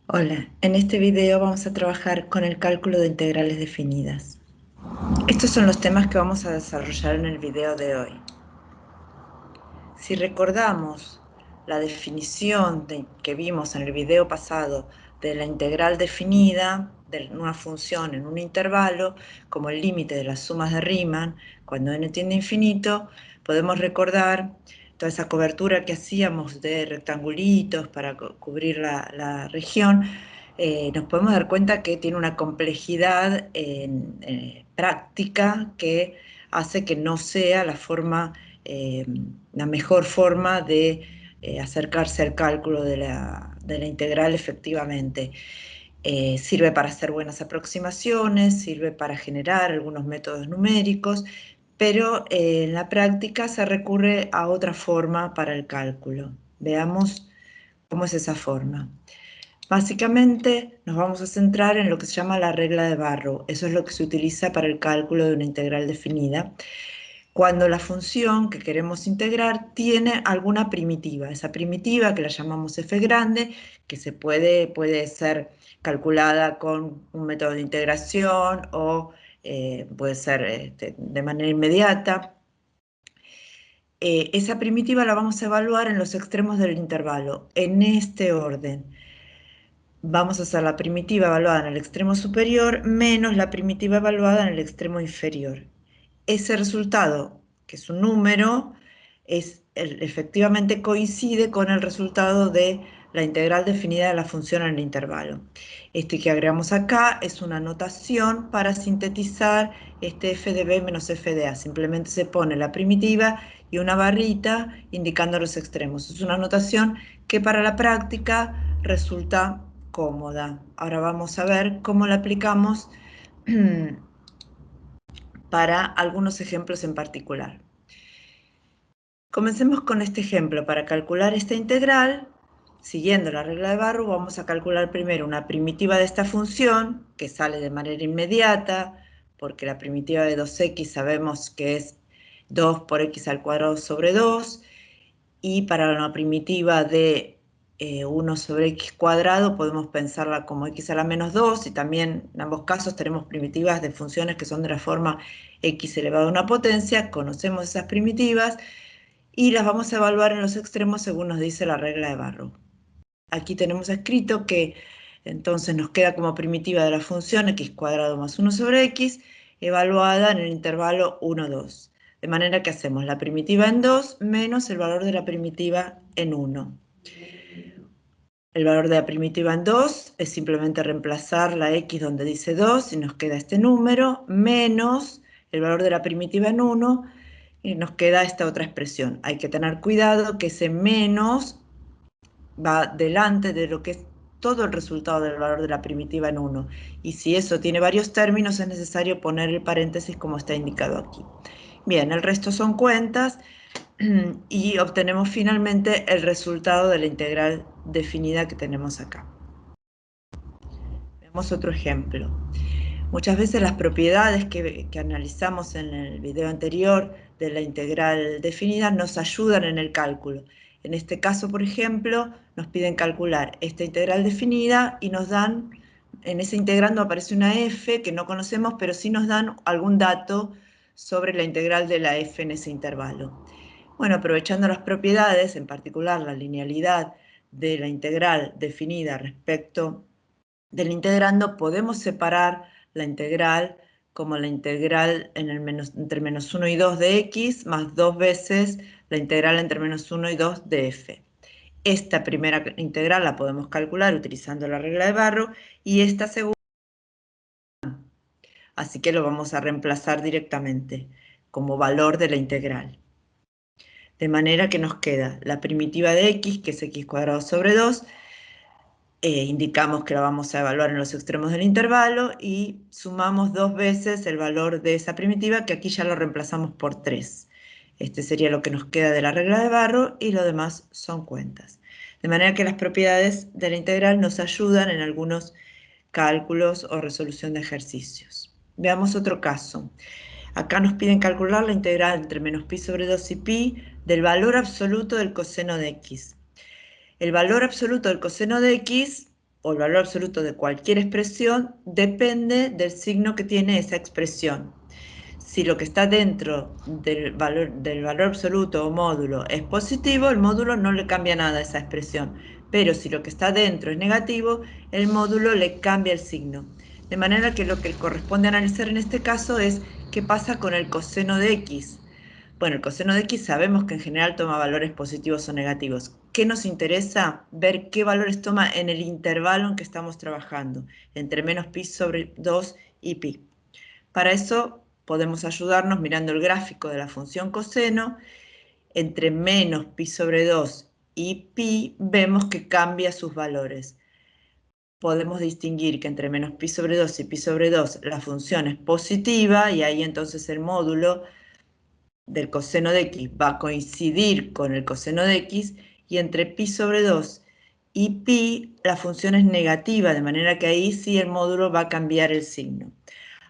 Hola, en este video vamos a trabajar con el cálculo de integrales definidas. Estos son los temas que vamos a desarrollar en el video de hoy. Si recordamos la definición que vimos en el video pasado de la integral definida de una función en un intervalo como el límite de las sumas de Riemann, cuando n tiende a infinito, podemos recordar toda esa cobertura que hacíamos de rectangulitos para cubrir la región. Nos podemos dar cuenta que tiene una complejidad práctica que hace que no sea la mejor forma de acercarse al cálculo de la integral efectivamente. Sirve para hacer buenas aproximaciones, sirve para generar algunos métodos numéricos, pero en la práctica se recurre a otra forma para el cálculo. Veamos cómo es esa forma. Básicamente nos vamos a centrar en lo que se llama la regla de Barrow. Eso es lo que se utiliza para el cálculo de una integral definida. Cuando la función que queremos integrar tiene alguna primitiva, esa primitiva que la llamamos f grande, que puede ser calculada con un método de integración o puede ser de manera inmediata. Esa primitiva la vamos a evaluar en los extremos del intervalo, en este orden. Vamos a hacer la primitiva evaluada en el extremo superior menos la primitiva evaluada en el extremo inferior. Ese resultado, que es un número, efectivamente coincide con el resultado de la integral definida de la función en el intervalo. Este que agregamos acá es una notación para sintetizar este f de b menos f de a. Simplemente se pone la primitiva y una barrita indicando los extremos. Es una notación que para la práctica resulta cómoda. Ahora vamos a ver cómo la aplicamos para algunos ejemplos en particular. Comencemos con este ejemplo. Para calcular esta integral, siguiendo la regla de Barrow, vamos a calcular primero una primitiva de esta función, que sale de manera inmediata, porque la primitiva de 2x sabemos que es 2 por x al cuadrado sobre 2, y para la primitiva de 1 sobre x cuadrado podemos pensarla como x a la menos 2, y también en ambos casos tenemos primitivas de funciones que son de la forma x elevado a una potencia. Conocemos esas primitivas y las vamos a evaluar en los extremos según nos dice la regla de Barrow. Aquí tenemos escrito que entonces nos queda como primitiva de la función x cuadrado más 1 sobre x, evaluada en el intervalo 1, 2. De manera que hacemos la primitiva en 2 menos el valor de la primitiva en 1. El valor de la primitiva en 2 es simplemente reemplazar la x donde dice 2 y nos queda este número, menos el valor de la primitiva en 1 y nos queda esta otra expresión. Hay que tener cuidado que ese menos va delante de lo que es todo el resultado del valor de la primitiva en 1. Y si eso tiene varios términos, es necesario poner el paréntesis como está indicado aquí. Bien, el resto son cuentas y obtenemos finalmente el resultado de la integral definida que tenemos acá. Veamos otro ejemplo. Muchas veces las propiedades que analizamos en el video anterior de la integral definida nos ayudan en el cálculo. En este caso, por ejemplo, nos piden calcular esta integral definida y nos dan, en ese integrando aparece una f que no conocemos, pero sí nos dan algún dato sobre la integral de la f en ese intervalo. Bueno, aprovechando las propiedades, en particular la linealidad de la integral definida respecto del integrando, podemos separar la integral como la integral entre menos 1 y 2 de x más 2 veces la integral entre menos 1 y 2 de f. Esta primera integral la podemos calcular utilizando la regla de Barrow y esta segunda, así que lo vamos a reemplazar directamente como valor de la integral. De manera que nos queda la primitiva de x, que es x cuadrado sobre 2, indicamos que la vamos a evaluar en los extremos del intervalo y sumamos 2 veces el valor de esa primitiva, que aquí ya lo reemplazamos por 3. Este sería lo que nos queda de la regla de Barrow y lo demás son cuentas. De manera que las propiedades de la integral nos ayudan en algunos cálculos o resolución de ejercicios. Veamos otro caso. Acá nos piden calcular la integral entre menos pi sobre 2 y pi del valor absoluto del coseno de x. El valor absoluto del coseno de x o el valor absoluto de cualquier expresión depende del signo que tiene esa expresión. Si lo que está dentro del valor absoluto o módulo es positivo, el módulo no le cambia nada a esa expresión. Pero si lo que está dentro es negativo, el módulo le cambia el signo. De manera que lo que corresponde analizar en este caso es qué pasa con el coseno de x. Bueno, el coseno de x sabemos que en general toma valores positivos o negativos. ¿Qué nos interesa? Ver qué valores toma en el intervalo en que estamos trabajando, entre menos pi sobre 2 y pi. Para eso podemos ayudarnos mirando el gráfico de la función coseno. Entre menos pi sobre 2 y pi vemos que cambia sus valores. Podemos distinguir que entre menos pi sobre 2 y pi sobre 2 la función es positiva y ahí entonces el módulo del coseno de x va a coincidir con el coseno de x, y entre pi sobre 2 y pi la función es negativa, de manera que ahí sí el módulo va a cambiar el signo.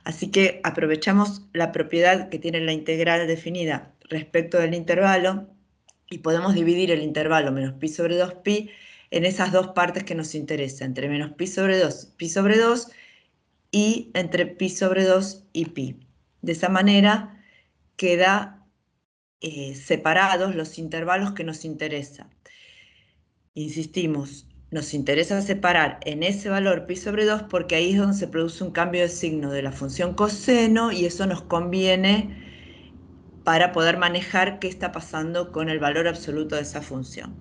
Así que aprovechamos la propiedad que tiene la integral definida respecto del intervalo y podemos dividir el intervalo menos pi sobre 2pi en esas dos partes que nos interesan, entre menos pi sobre 2 y entre pi sobre 2 y pi. De esa manera queda separados los intervalos que nos interesan. Insistimos, nos interesa separar en ese valor pi sobre 2 porque ahí es donde se produce un cambio de signo de la función coseno y eso nos conviene para poder manejar qué está pasando con el valor absoluto de esa función.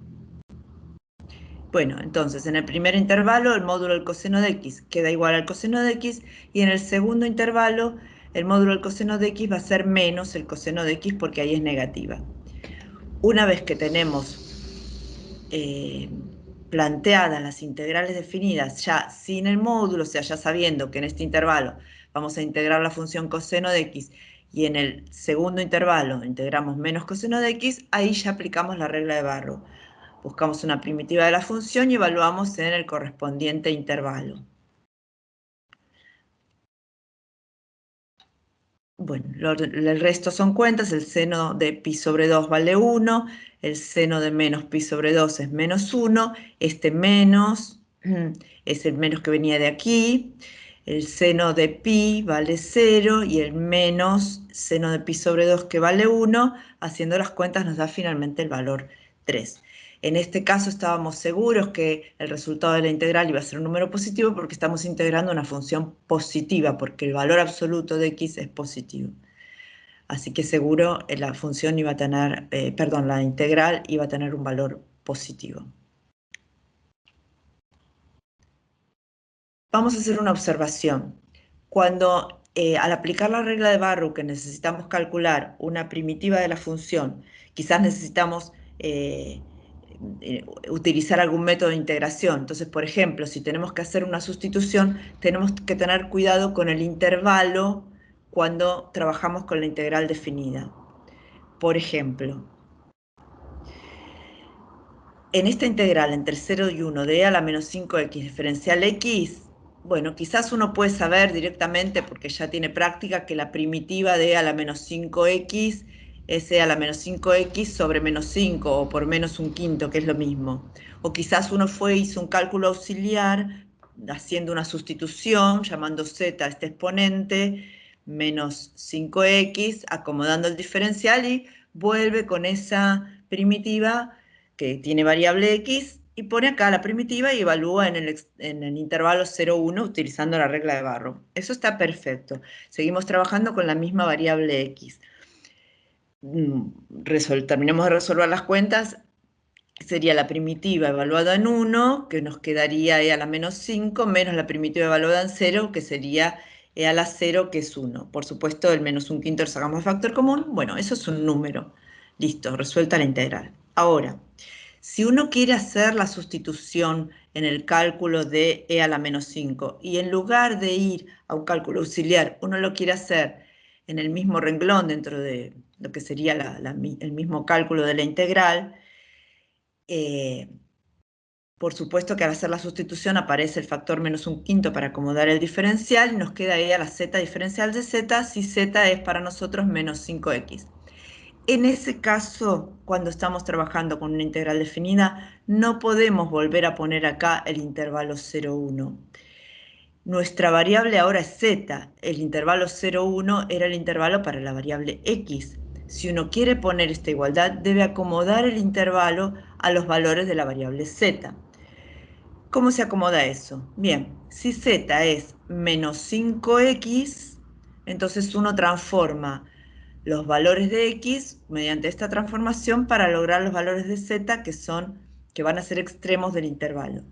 Bueno, entonces en el primer intervalo el módulo del coseno de x queda igual al coseno de x y en el segundo intervalo el módulo del coseno de x va a ser menos el coseno de x porque ahí es negativa. Una vez que tenemos planteadas las integrales definidas ya sin el módulo, o sea, ya sabiendo que en este intervalo vamos a integrar la función coseno de x y en el segundo intervalo integramos menos coseno de x, ahí ya aplicamos la regla de Barrow. Buscamos una primitiva de la función y evaluamos en el correspondiente intervalo. Bueno, el resto son cuentas, el seno de pi sobre 2 vale 1, el seno de menos pi sobre 2 es menos 1, este menos es el menos que venía de aquí, el seno de pi vale 0 y el menos seno de pi sobre 2 que vale 1, haciendo las cuentas nos da finalmente el valor 3. En este caso estábamos seguros que el resultado de la integral iba a ser un número positivo porque estamos integrando una función positiva, porque el valor absoluto de x es positivo. Así que seguro la función iba a tener, la integral iba a tener un valor positivo. Vamos a hacer una observación. Cuando al aplicar la regla de Barrow que necesitamos calcular una primitiva de la función, quizás necesitamos utilizar algún método de integración. Entonces, por ejemplo, si tenemos que hacer una sustitución, tenemos que tener cuidado con el intervalo cuando trabajamos con la integral definida. Por ejemplo, en esta integral entre 0 y 1 de e a la menos 5x diferencial x, bueno, quizás uno puede saber directamente, porque ya tiene práctica, que la primitiva de e a la menos 5x es e a la menos 5x sobre menos 5, o por menos un quinto, que es lo mismo. O quizás uno hizo un cálculo auxiliar, haciendo una sustitución, llamando z a este exponente, menos 5x, acomodando el diferencial y vuelve con esa primitiva que tiene variable x, y pone acá la primitiva y evalúa en el intervalo 0, 1 utilizando la regla de Barrow. Eso está perfecto. Seguimos trabajando con la misma variable x. Terminemos de resolver las cuentas. Sería la primitiva evaluada en 1, que nos quedaría e a la menos 5, menos la primitiva evaluada en 0, que sería e a la 0, que es 1. Por supuesto, el menos un quinto lo sacamos de factor común. Bueno, eso es un número. Listo, resuelta la integral. Ahora, si uno quiere hacer la sustitución en el cálculo de e a la menos 5 y en lugar de ir a un cálculo auxiliar, uno lo quiere hacer en el mismo renglón dentro de lo que sería el mismo cálculo de la integral, por supuesto que al hacer la sustitución aparece el factor menos un quinto para acomodar el diferencial y nos queda e a la z diferencial de z si z es para nosotros menos 5x. En ese caso, cuando estamos trabajando con una integral definida, no podemos volver a poner acá el intervalo 0, 1. Nuestra variable ahora es z, el intervalo 0, 1 era el intervalo para la variable x. Si uno quiere poner esta igualdad, debe acomodar el intervalo a los valores de la variable z. ¿Cómo se acomoda eso? Bien, si z es menos 5x, entonces uno transforma los valores de x mediante esta transformación para lograr los valores de z que van a ser extremos del intervalo.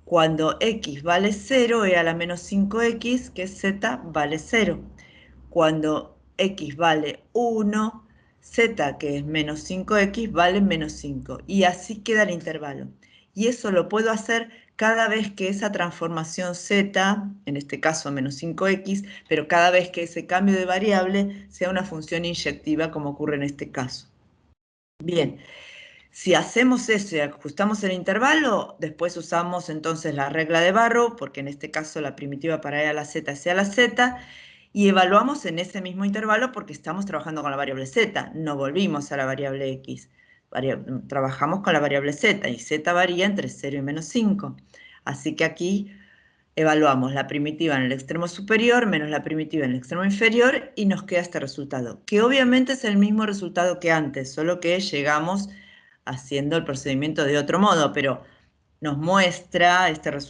Cuando x vale 0, e a la menos 5x, que es z, vale 0. Cuando x vale 1, z, que es menos 5x, vale menos 5. Y así queda el intervalo. Y eso lo puedo hacer cada vez que esa transformación z, en este caso menos 5x, pero cada vez que ese cambio de variable sea una función inyectiva, como ocurre en este caso. Bien. Si hacemos eso y ajustamos el intervalo, después usamos entonces la regla de Barrow, porque en este caso la primitiva para e a la z es e a la z, y evaluamos en ese mismo intervalo porque estamos trabajando con la variable z, no volvimos a la variable x. Trabajamos con la variable z, y z varía entre 0 y menos 5. Así que aquí evaluamos la primitiva en el extremo superior menos la primitiva en el extremo inferior, y nos queda este resultado, que obviamente es el mismo resultado que antes, solo que llegamos haciendo el procedimiento de otro modo, pero nos muestra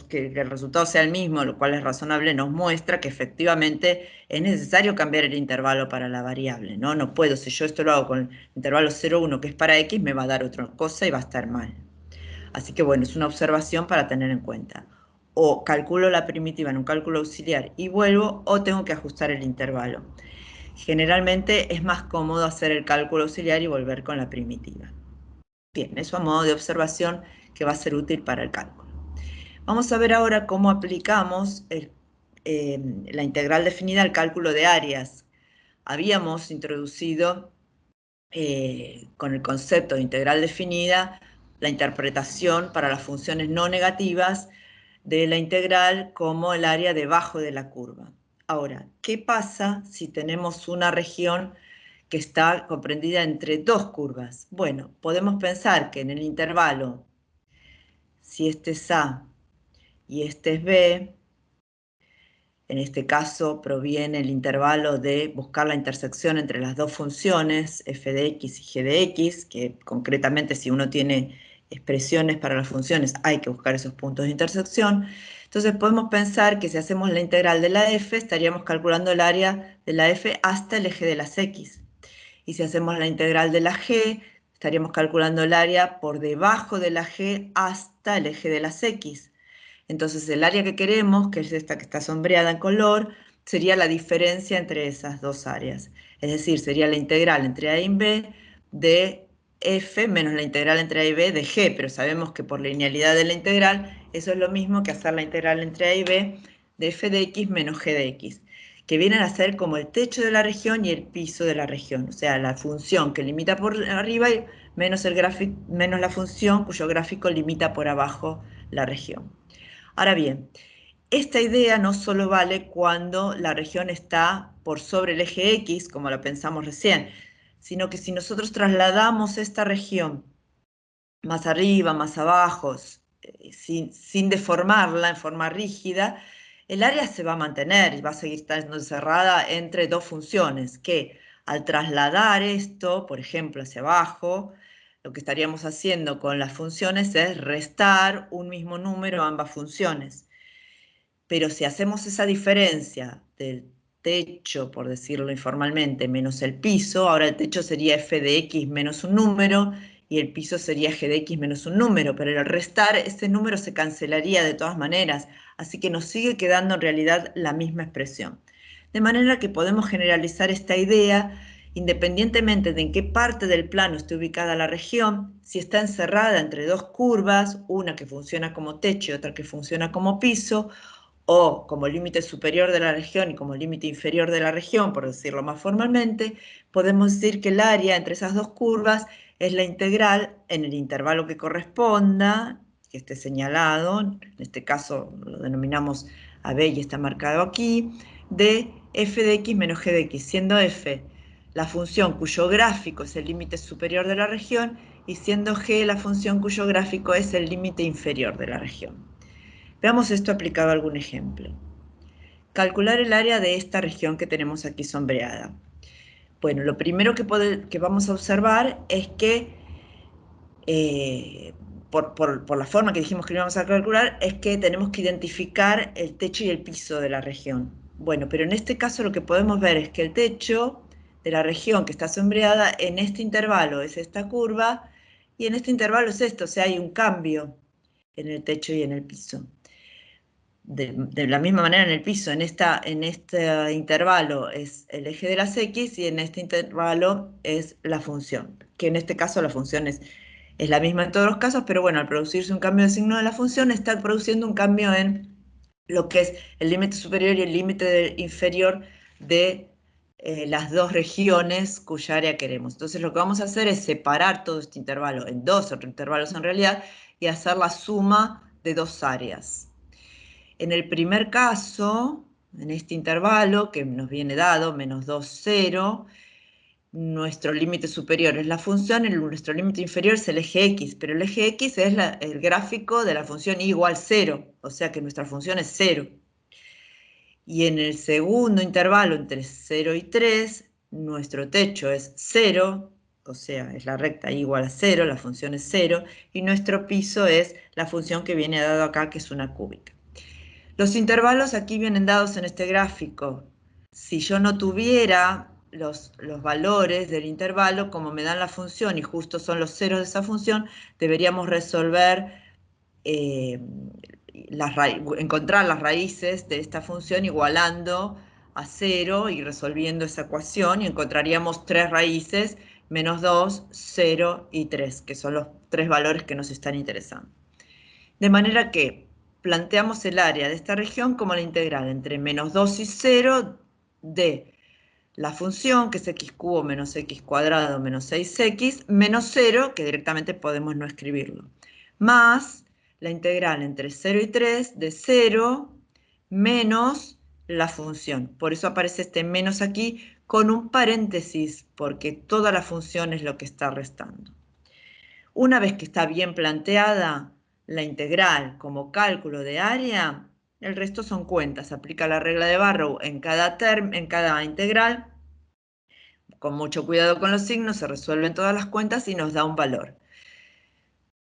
que el resultado sea el mismo, lo cual es razonable, nos muestra que efectivamente es necesario cambiar el intervalo para la variable, ¿no? No puedo, si yo esto lo hago con el intervalo 0, 1, que es para x, me va a dar otra cosa y va a estar mal. Así que bueno, es una observación para tener en cuenta. O calculo la primitiva en un cálculo auxiliar y vuelvo, o tengo que ajustar el intervalo. Generalmente es más cómodo hacer el cálculo auxiliar y volver con la primitiva. Bien, eso a modo de observación que va a ser útil para el cálculo. Vamos a ver ahora cómo aplicamos la integral definida al cálculo de áreas. Habíamos introducido con el concepto de integral definida la interpretación para las funciones no negativas de la integral como el área debajo de la curva. Ahora, ¿qué pasa si tenemos una región que está comprendida entre dos curvas? Bueno, podemos pensar que en el intervalo, si este es A y este es B, en este caso proviene el intervalo de buscar la intersección entre las dos funciones, f de x y g de x, que concretamente si uno tiene expresiones para las funciones hay que buscar esos puntos de intersección. Entonces podemos pensar que si hacemos la integral de la f, estaríamos calculando el área de la f hasta el eje de las x. Y si hacemos la integral de la g, estaríamos calculando el área por debajo de la g hasta el eje de las x. Entonces el área que queremos, que es esta que está sombreada en color, sería la diferencia entre esas dos áreas. Es decir, sería la integral entre a y b de f menos la integral entre a y b de g, pero sabemos que por linealidad de la integral, eso es lo mismo que hacer la integral entre a y b de f de x menos g de x, que vienen a ser como el techo de la región y el piso de la región, o sea, la función que limita por arriba menos la función cuyo gráfico limita por abajo la región. Ahora bien, esta idea no solo vale cuando la región está por sobre el eje X, como lo pensamos recién, sino que si nosotros trasladamos esta región más arriba, más abajo, sin deformarla en forma rígida, el área se va a mantener y va a seguir estando encerrada entre dos funciones, que al trasladar esto, por ejemplo, hacia abajo, lo que estaríamos haciendo con las funciones es restar un mismo número a ambas funciones. Pero si hacemos esa diferencia del techo, por decirlo informalmente, menos el piso, ahora el techo sería f de x menos un número y el piso sería g de x menos un número, pero al restar ese número se cancelaría de todas maneras, así que nos sigue quedando en realidad la misma expresión. De manera que podemos generalizar esta idea independientemente de en qué parte del plano esté ubicada la región, si está encerrada entre dos curvas, una que funciona como techo y otra que funciona como piso, o como límite superior de la región y como límite inferior de la región, por decirlo más formalmente, podemos decir que el área entre esas dos curvas es la integral en el intervalo que corresponda, que esté señalado, en este caso lo denominamos AB y está marcado aquí, de f de x menos g de x, siendo f la función cuyo gráfico es el límite superior de la región, y siendo g la función cuyo gráfico es el límite inferior de la región. Veamos esto aplicado a algún ejemplo. Calcular el área de esta región que tenemos aquí sombreada. Bueno, lo primero que vamos a observar es que, por la forma que dijimos que lo íbamos a calcular, es que tenemos que identificar el techo y el piso de la región. Bueno, pero en este caso lo que podemos ver es que el techo de la región que está sombreada en este intervalo es esta curva, y en este intervalo es esto, o sea, hay un cambio en el techo y en el piso. De la misma manera en el piso, en este intervalo es el eje de las X, y en este intervalo es la función, que en este caso la función es la misma en todos los casos, pero bueno, al producirse un cambio de signo de la función, está produciendo un cambio en lo que es el límite superior y el límite inferior de las dos regiones cuya área queremos. Entonces lo que vamos a hacer es separar todo este intervalo en dos otros intervalos en realidad, y hacer la suma de dos áreas. En el primer caso, en este intervalo que nos viene dado, menos 2, 0, nuestro límite superior es la función, nuestro límite inferior es el eje X, pero el eje X es el gráfico de la función y igual 0, o sea que nuestra función es 0. Y en el segundo intervalo, entre 0 y 3, nuestro techo es 0, o sea, es la recta y igual a 0, la función es 0, y nuestro piso es la función que viene dado acá, que es una cúbica. Los intervalos aquí vienen dados en este gráfico. Si yo no tuviera los valores del intervalo, como me dan la función y justo son los ceros de esa función, deberíamos resolver, encontrar las raíces de esta función igualando a 0 y resolviendo esa ecuación, y encontraríamos tres raíces, menos 2, 0 y 3, que son los tres valores que nos están interesando. De manera que planteamos el área de esta región como la integral entre menos 2 y 0 de la función, que es x cubo menos x cuadrado menos 6x, menos 0, que directamente podemos no escribirlo, más la integral entre 0 y 3 de 0 menos la función. Por eso aparece este menos aquí con un paréntesis, porque toda la función es lo que está restando. Una vez que está bien planteada la integral como cálculo de área, el resto son cuentas. Aplica la regla de Barrow en cada integral. Con mucho cuidado con los signos, se resuelven todas las cuentas y nos da un valor.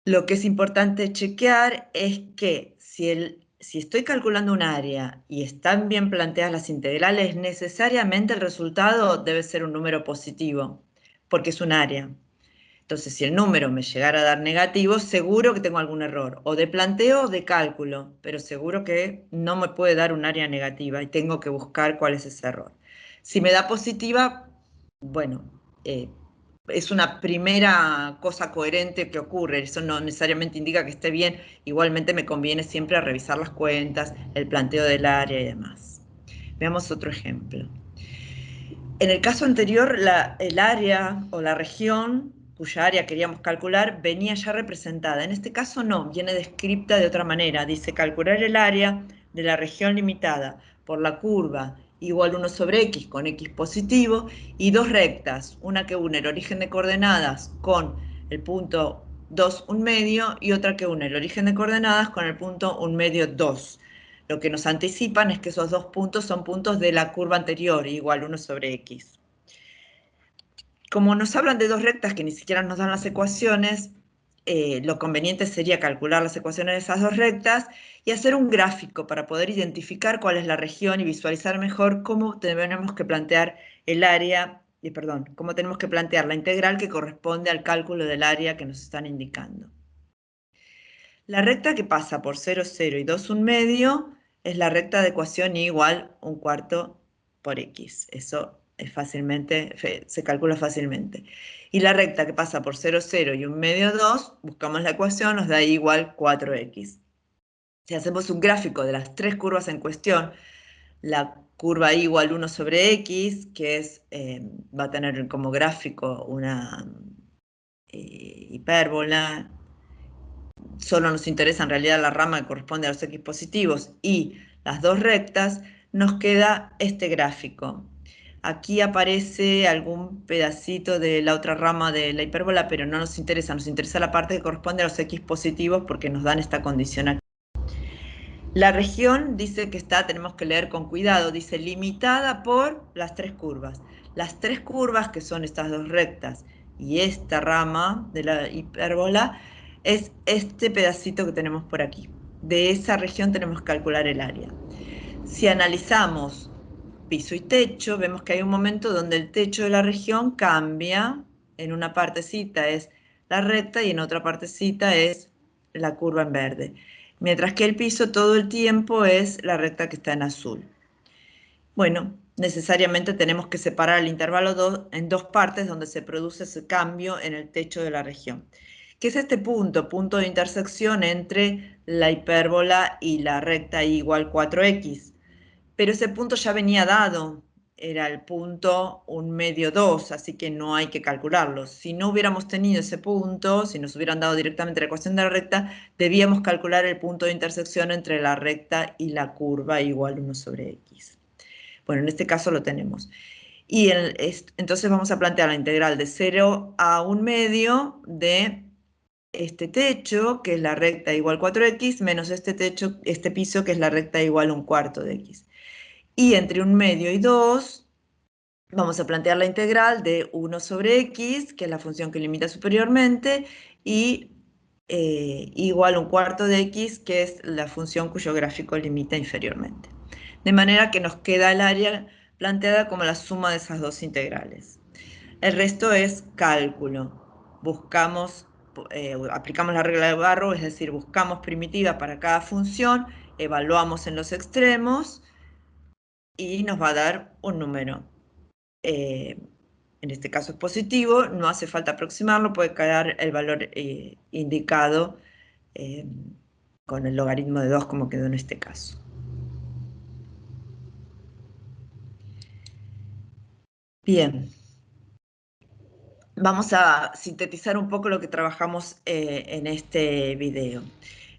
Lo que es importante chequear es que si estoy calculando un área y están bien planteadas las integrales, necesariamente el resultado debe ser un número positivo, porque es un área. Entonces, si el número me llegara a dar negativo, seguro que tengo algún error, o de planteo o de cálculo, pero seguro que no me puede dar un área negativa y tengo que buscar cuál es ese error. Si me da positiva, bueno, es una primera cosa coherente que ocurre, eso no necesariamente indica que esté bien, igualmente me conviene siempre revisar las cuentas, el planteo del área y demás. Veamos otro ejemplo. En el caso anterior, el área o la región cuya área queríamos calcular venía ya representada. En este caso no, viene descripta de otra manera. Dice calcular el área de la región limitada por la curva igual 1 sobre x con x positivo y dos rectas, una que une el origen de coordenadas con el punto 2, 1 medio, y otra que une el origen de coordenadas con el punto 1 medio, 2. Lo que nos anticipan es que esos dos puntos son puntos de la curva anterior, igual 1 sobre x. Como nos hablan de dos rectas que ni siquiera nos dan las ecuaciones, lo conveniente sería calcular las ecuaciones de esas dos rectas y hacer un gráfico para poder identificar cuál es la región y visualizar mejor cómo tenemos que plantear el área, cómo tenemos que plantear la integral que corresponde al cálculo del área que nos están indicando. La recta que pasa por 0, 0 y 2, 1 medio es la recta de ecuación y igual 1 cuarto por x. Eso se calcula fácilmente. Y la recta que pasa por 0, 0 y 1 medio, 2, buscamos la ecuación, nos da igual 4x. Si hacemos un gráfico de las tres curvas en cuestión, la curva y igual 1 sobre x, que va a tener como gráfico una hipérbola. Solo nos interesa en realidad la rama que corresponde a los x positivos y las dos rectas, nos queda este gráfico. Aquí aparece algún pedacito de la otra rama de la hipérbola, pero no nos interesa la parte que corresponde a los x positivos porque nos dan esta condición aquí. La región dice que está, tenemos que leer con cuidado, dice limitada por las tres curvas. Las tres curvas, que son estas dos rectas y esta rama de la hipérbola, es este pedacito que tenemos por aquí. De esa región tenemos que calcular el área. Si analizamos piso y techo, vemos que hay un momento donde el techo de la región cambia. En una partecita es la recta y en otra partecita es la curva en verde. Mientras que el piso todo el tiempo es la recta que está en azul. Bueno, necesariamente tenemos que separar el intervalo en dos partes donde se produce ese cambio en el techo de la región. ¿Qué es este punto? Punto de intersección entre la hipérbola y la recta y igual 4x. Pero ese punto ya venía dado, era el punto 1 medio 2, así que no hay que calcularlo. Si no hubiéramos tenido ese punto, si nos hubieran dado directamente la ecuación de la recta, debíamos calcular el punto de intersección entre la recta y la curva igual 1 sobre x. Bueno, en este caso lo tenemos. Y entonces vamos a plantear la integral de 0 a 1 medio de este techo, que es la recta igual 4x, menos este techo, este piso, que es la recta igual 1/4 de x. Y entre 1 medio y 2 vamos a plantear la integral de 1 sobre x, que es la función que limita superiormente, y igual 1/4 de x, que es la función cuyo gráfico limita inferiormente. De manera que nos queda el área planteada como la suma de esas dos integrales. El resto es cálculo. Aplicamos la regla de Barrow, es decir, buscamos primitivas para cada función, evaluamos en los extremos, y nos va a dar un número. En este caso es positivo, no hace falta aproximarlo, puede quedar el valor indicado con el logaritmo de 2 como quedó en este caso. Bien, vamos a sintetizar un poco lo que trabajamos en este video.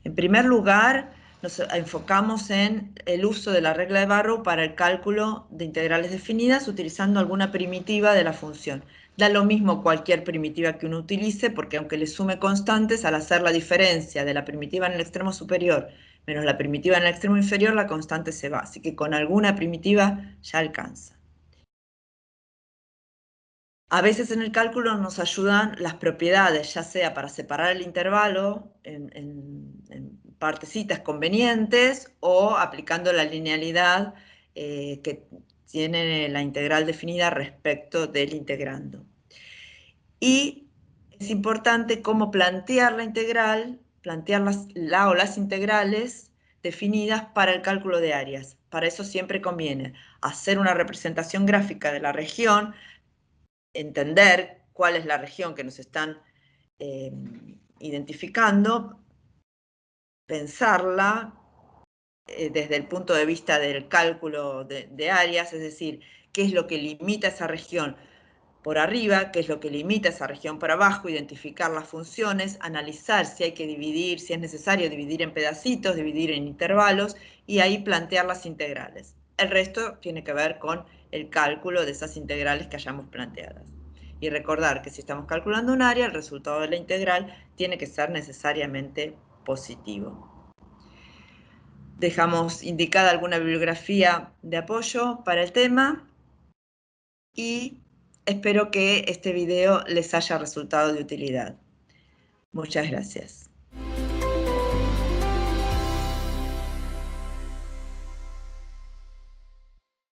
En primer lugar, nos enfocamos en el uso de la regla de Barrow para el cálculo de integrales definidas utilizando alguna primitiva de la función. Da lo mismo cualquier primitiva que uno utilice, porque aunque le sume constantes, al hacer la diferencia de la primitiva en el extremo superior menos la primitiva en el extremo inferior, la constante se va. Así que con alguna primitiva ya alcanza. A veces en el cálculo nos ayudan las propiedades, ya sea para separar el intervalo en partecitas convenientes o aplicando la linealidad que tiene la integral definida respecto del integrando. Y es importante cómo plantear la integral, plantear las integrales definidas para el cálculo de áreas. Para eso siempre conviene hacer una representación gráfica de la región, entender cuál es la región que nos están identificando, pensarla desde el punto de vista del cálculo de áreas, es decir, qué es lo que limita esa región por arriba, qué es lo que limita esa región por abajo, identificar las funciones, analizar si hay que dividir, si es necesario dividir en pedacitos, dividir en intervalos, y ahí plantear las integrales. El resto tiene que ver con el cálculo de esas integrales que hayamos planteadas. Y recordar que si estamos calculando un área, el resultado de la integral tiene que ser necesariamente positivo. Dejamos indicada alguna bibliografía de apoyo para el tema y espero que este video les haya resultado de utilidad. Muchas gracias.